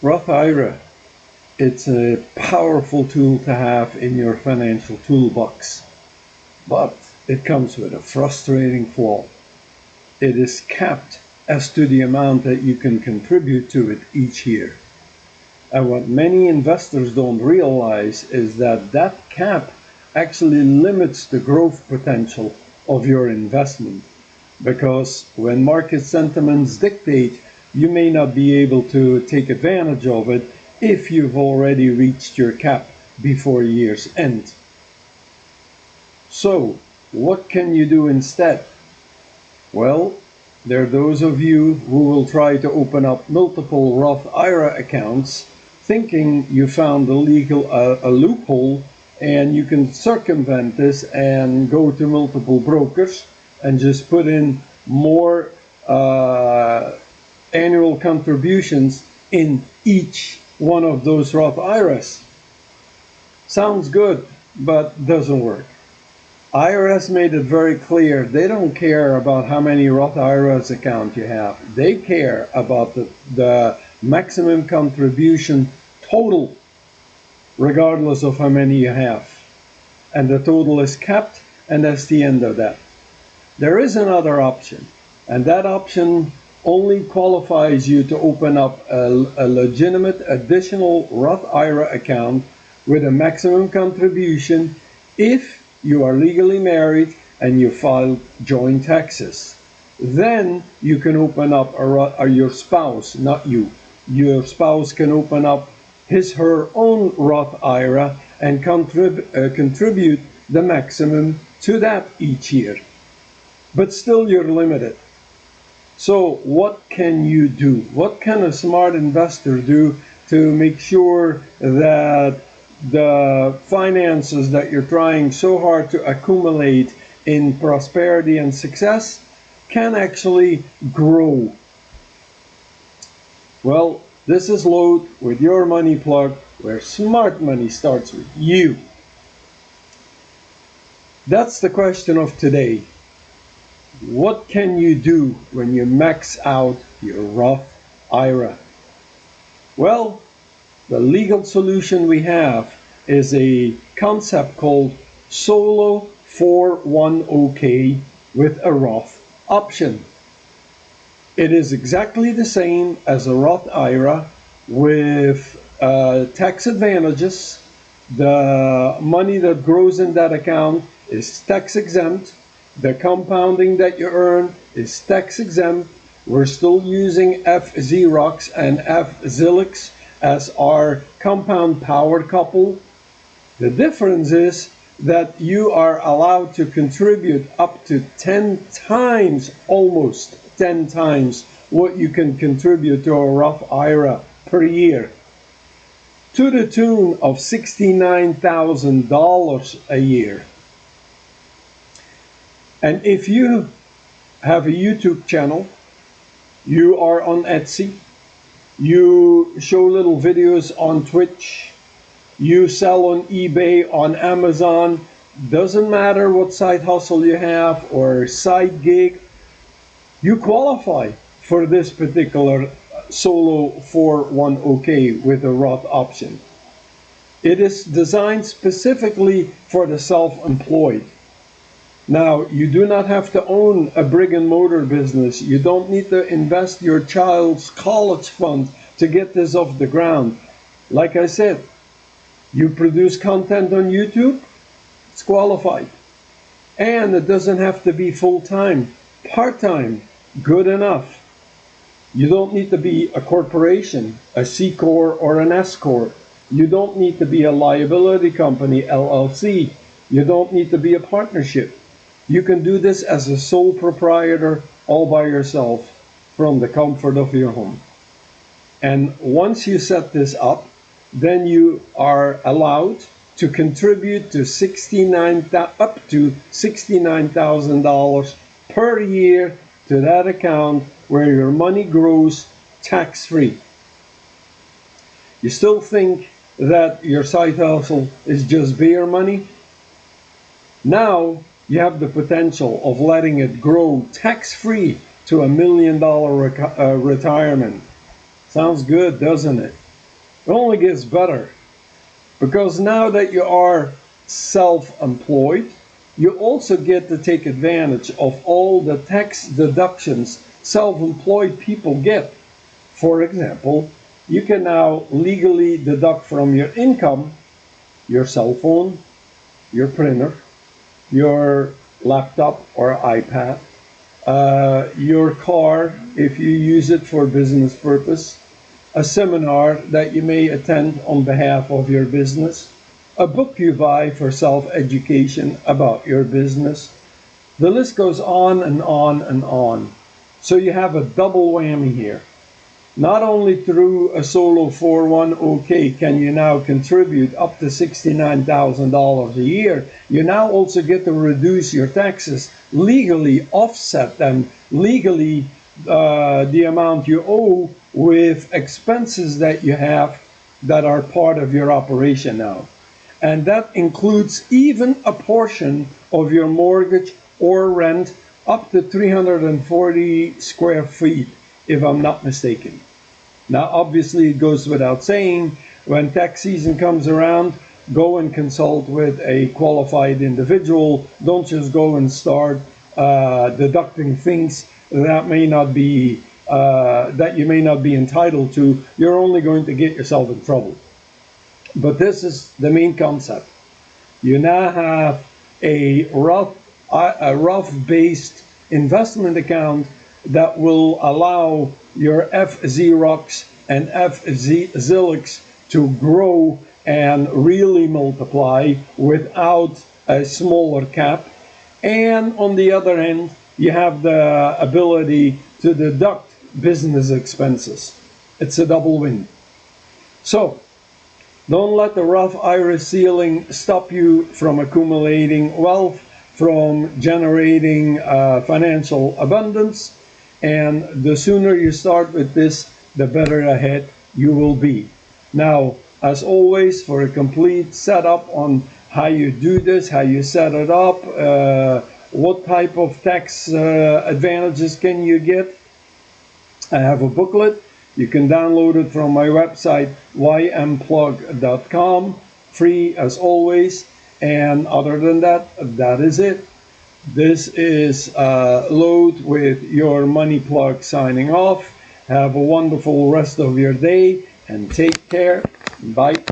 Roth IRA, it's a powerful tool to have in your financial toolbox, but it comes with a frustrating flaw. It is capped as to the amount that you can contribute to it each year. And what many investors don't realize is that that cap actually limits the growth potential of your investment. Because when market sentiments dictate, you may not be able to take advantage of it if you've already reached your cap before year's end. So, what can you do instead? Well, there are those of you who will try to open up multiple Roth IRA accounts thinking you found a loophole and you can circumvent this and go to multiple brokers and just put in more annual contributions in each one of those Roth IRAs. Sounds good, but doesn't work. IRS made it very clear they don't care about how many Roth IRAs account you have. They care about the maximum contribution total, regardless of how many you have. And the total is capped, and that's the end of that. There is another option, and that option only qualifies you to open up a legitimate additional Roth IRA account with a maximum contribution if you are legally married and you filed joint taxes. Then you can open up your spouse, not you. Your spouse can open up her own Roth IRA and contribute the maximum to that each year. But still you're limited. So what can you do? What can a smart investor do to make sure that the finances that you're trying so hard to accumulate in prosperity and success can actually grow? Well, this is Load with your money plug, where smart money starts with you. That's the question of today. What can you do when you max out your Roth IRA? Well, the legal solution we have is a concept called Solo 410K with a Roth option. It is exactly the same as a Roth IRA with tax advantages. The money that grows in that account is tax exempt. The compounding that you earn is tax exempt. We're still using FZROX and FZILX as our compound power couple. The difference is that you are allowed to contribute up to 10 times, almost 10 times what you can contribute to a Roth IRA per year, to the tune of $69,000 a year. And if you have a YouTube channel, you are on Etsy, you show little videos on Twitch, you sell on eBay, on Amazon, doesn't matter what side hustle you have or side gig, you qualify for this particular Solo 410K with a Roth option. It is designed specifically for the self-employed. Now, you do not have to own a brick and mortar business. You don't need to invest your child's college fund to get this off the ground. Like I said, you produce content on YouTube, it's qualified. And it doesn't have to be full-time, part-time, good enough. You don't need to be a corporation, a C Corp or an S Corp. You don't need to be a liability company, LLC. You don't need to be a partnership. You can do this as a sole proprietor all by yourself from the comfort of your home. And once you set this up, then you are allowed to contribute up to $69,000 per year to that account where your money grows tax-free. You still think that your side hustle is just beer money? Now you have the potential of letting it grow tax-free to $1 million retirement. Sounds good, doesn't it? It only gets better, because now that you are self-employed, you also get to take advantage of all the tax deductions self-employed people get. For example, you can now legally deduct from your income your cell phone, your printer, your laptop or iPad, your car if you use it for business purpose, a seminar that you may attend on behalf of your business, a book you buy for self-education about your business. The list goes on and on and on. So you have a double whammy here. Not only through a solo 401k can you now contribute up to $69,000 a year, you now also get to reduce your taxes, legally offset them, legally the amount you owe with expenses that you have that are part of your operation now. And that includes even a portion of your mortgage or rent up to 340 square feet, if I'm not mistaken. Now, obviously, it goes without saying, when tax season comes around, go and consult with a qualified individual. Don't just go and start deducting things that may not be that you may not be entitled to. You're only going to get yourself in trouble. But this is the main concept. You now have a Roth-based investment account that will allow your FZROX and FZILX to grow and really multiply without a smaller cap. And on the other hand, you have the ability to deduct business expenses. It's a double win. So, don't let the Roth IRA ceiling stop you from accumulating wealth, from generating financial abundance. And the sooner you start with this, the better ahead you will be. Now, as always, for a complete setup on how you do this, how you set it up, what type of tax advantages can you get, I have a booklet. You can download it from my website, ymplug.com, free as always. And other than that, that is it. This is Load with your Money Plug signing off. Have a wonderful rest of your day and take care. Bye.